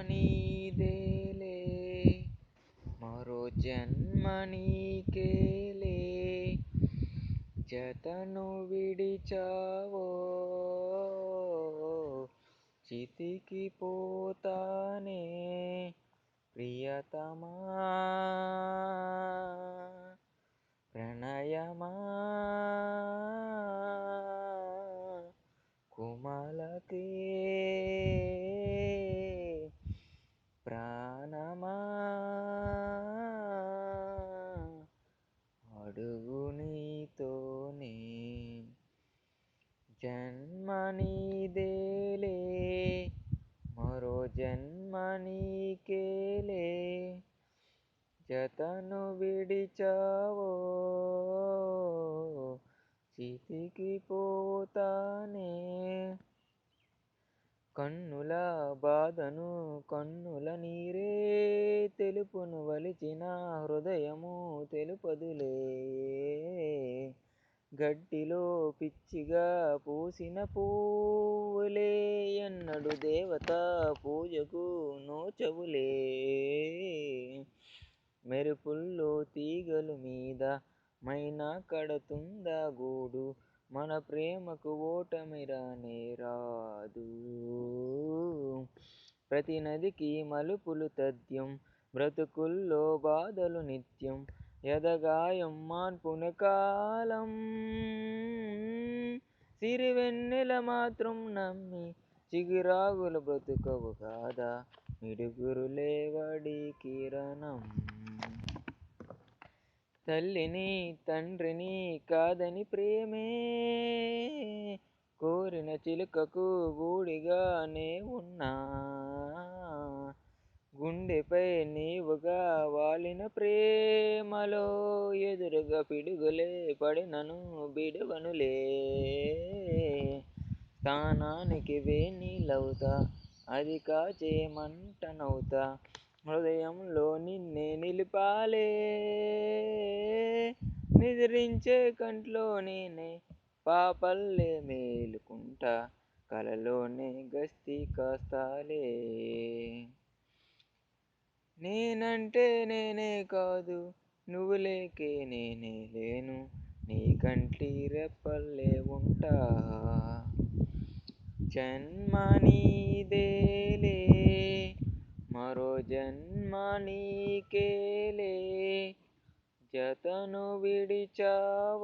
నీదేలే మరో జన్మ నీకేలే జతను విడిచావో చితికి పోతానే ప్రియతమా ప్రణయమా కుమలతే ప్రాణమా అడుగు నీతోనే జన్మ నీదేలే మరో జన్మ నీకేలే జతను విడిచావో చితికి పోతానే కన్నుల బాధను కన్నుల నీరే తెలుపును వలిచిన హృదయము తెలుపదులే గడ్డిలో పిచ్చిగా పూసిన పువ్వులే ఎన్నడు దేవత పూజకు నోచవులే మెరుపుల్లో తీగలు మీద మైనా కడుతుందా గూడు మన ప్రేమకు ఓటమి రానే రాదు ప్రతి నదికి మలుపులు తథ్యం బ్రతుకుల్లో బాధలు నిత్యం ఎదగాయం మార్పున కాలం సిరివెన్నెల మాత్రం నమ్మి చిగురాగుల బ్రతుకవు కాదా మిడుగురు లేవడి కిరణం తల్లిని తండ్రిని కాదని ప్రేమే కోరిన చిలుకకు గూడిగానే ఉన్నా గుండెపై నీవుగా వాలిన ప్రేమలో ఎదురుగా పిడుగులే పడినను బిడవనులే స్థానానికి వేణీలవుతా అది కాచే మంటనవుతా హృదయంలో నిన్నే నిలిపాలే నిద్రించే కంట్లో నేనే పాపల్లే మేలుకుంటా కలలోనే గస్తీ కాస్తాలే నేనంటే నేనే కాదు నువ్వు లేకే నేనే లేను నీ కంటి రెప్పల్లే ఉంటా జన్మ నీదేలే మరో జన్మ నీకేలే జతను విడిచావో